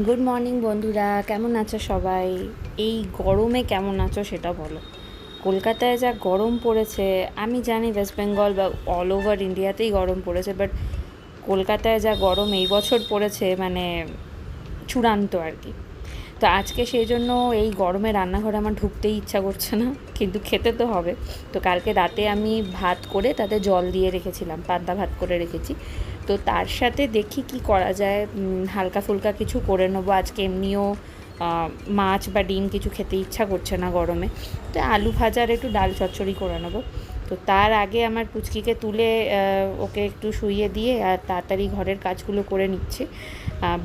Good morning বন্ধুরা, কেমন আছো সবাই? এই গরমে কেমন আছো সেটা বলো। কলকাতায় যা গরম পড়েছে, আমি জানি ওয়েস্ট বেঙ্গল বা অল ওভার ইন্ডিয়াতেই গরম পড়েছে, বাট কলকাতায় যা গরম এই বছর পড়েছে মানে চূড়ান্ত আর কি। তো আজকে সেই জন্য এই গরমে রান্নাঘরে আমার ঢুকতেই ইচ্ছা করছে না, কিন্তু খেতে তো হবে। তো কালকে রাতে আমি ভাত করে তাতে জল দিয়ে রেখেছিলাম, পান্তা ভাত করে রেখেছি। তো তার সাথে দেখি কি করা যায়, হালকা ফুলকা কিছু করে নেবো আজকে। এমনিও মাছ বা ডিম কিছু খেতে ইচ্ছা করছে না গরমে। তো আলু ভাজা আর একটু ডাল চচ্চড়ি করে নেবো। তো তার আগে আমার পুচকিকে তুলে ওকে একটু শুইয়ে দিয়ে আর তাড়াতাড়ি ঘরের কাজগুলো করে নিচ্ছে।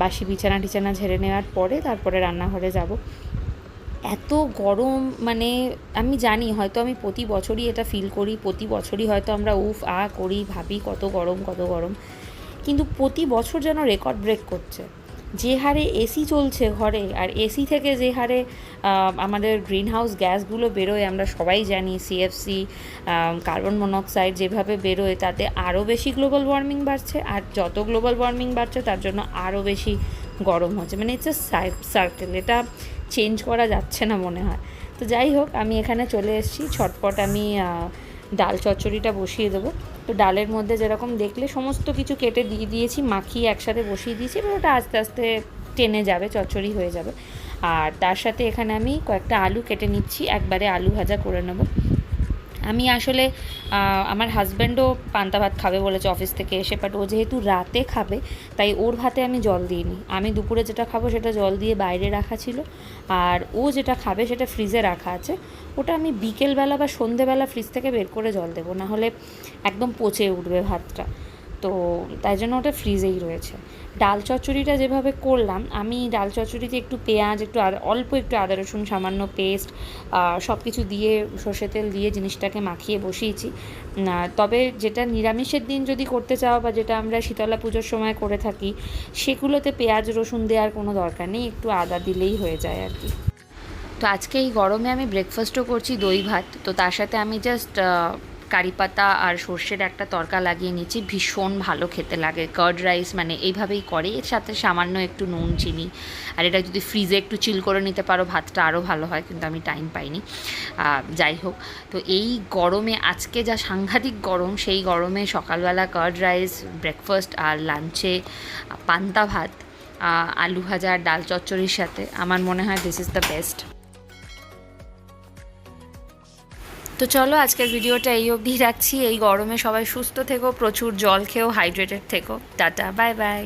বাসি বিছানা টিছানা ঝেড়ে নেওয়ার পরে তারপরে রান্নাঘরে যাব। এত গরম মানে আমি জানি হয়তো আমি প্রতি বছরই এটা ফিল করি, প্রতি বছরই হয়তো আমরা উফ করি, ভাবি কত গরম কত গরম, কিন্তু প্রতি বছর যেন রেকর্ড ব্রেক করছে। যে হারে এসি চলছে ঘরে, আর এসি থেকে যে হারে আমাদের গ্রিন হাউস গ্যাসগুলো বেরোয় আমরা সবাই জানি, সিএফসি, কার্বন মনোক্সাইড যেভাবে বেরোয়, তাতে আরও বেশি গ্লোবাল ওয়ার্মিং বাড়ছে। আর যত গ্লোবাল ওয়ার্মিং বাড়ছে তার জন্য আরও বেশি গরম হচ্ছে। মানে ইটস এ সার্কেল, এটা চেঞ্জ করা যাচ্ছে না মনে হয়। তো যাই হোক, আমি এখানে চলে এসেছি, ছটপট আমি ডাল চচ্চড়িটা বসিয়ে দেবো। তো ডালের মধ্যে যেরকম দেখলে সমস্ত কিছু কেটে দিয়ে দিয়েছি, মাখিয়ে একসাথে বসিয়ে দিয়েছি, এবার ওটা আস্তে আস্তে টেনে যাবে, চচ্চড়ি হয়ে যাবে। আর তার সাথে এখানে আমি কয়েকটা আলু কেটে নিচ্ছি, একবারে আলু ভাজা করে নেব। আমি আসলে আমার হাজব্যান্ডও পান্তা ভাত খাবে বলেছে অফিস থেকে এসে, বাট ও যেহেতু রাতে খাবে তাই ওর ভাতে আমি জল দিইনি। আমি দুপুরে যেটা খাবো সেটা জল দিয়ে বাইরে রাখা ছিল, আর ও যেটা খাবে সেটা ফ্রিজে রাখা আছে। ওটা আমি বিকেলবেলা বা সন্ধেবেলা ফ্রিজ থেকে বের করে জল দেবো, নাহলে একদম পচে উঠবে ভাতটা। তো তাই জন্য ওটা ফ্রিজেই রয়েছে। ডাল চচ্চড়িটা যেভাবে করলাম, আমি ডাল চচ্চড়িতে একটু পেঁয়াজ, একটু অল্প একটু আদা রসুন, সামান্য পেস্ট, সব কিছু দিয়ে সর্ষে তেল দিয়ে জিনিসটাকে মাখিয়ে বসিয়েছি। তবে যেটা নিরামিষের দিন যদি করতে চাও, বা যেটা আমরা শীতলা পুজোর সময় করে থাকি, সেগুলোতে পেঁয়াজ রসুন দেওয়ার কোনো দরকার নেই, একটু আদা দিলেই হয়ে যায় আর কি। তো আজকে এই গরমে আমি ব্রেকফাস্টও করছি দই ভাত। তো তার সাথে আমি জাস্ট কারি পাতা আর সর্ষের একটা তড়কা লাগিয়ে নিচ্ছি, ভীষণ ভালো খেতে লাগে। কার্ড রাইস মানে এইভাবেই করে, এর সাথে সামান্য একটু নুন চিনি। আর এটা যদি ফ্রিজে একটু চিল করে নিতে পারো ভাতটা আরও ভালো হয়, কিন্তু আমি টাইম পাইনি। যাই হোক, তো এই গরমে আজকে যা সাংঘাতিক গরম, সেই গরমে সকালবেলা কার্ড রাইস ব্রেকফাস্ট, আর লাঞ্চে পান্তা ভাত, আলু ভাজা আর ডাল চচ্চড়ির সাথে আমার মনে হয় দিস ইজ দ্য বেস্ট। তো চলো, আজকের ভিডিওটা এই অবধি রাখছি। এই গরমে সবাই সুস্থ থেকো, প্রচুর জল খেও, হাইড্রেটেড থেকো। Tata, bye bye.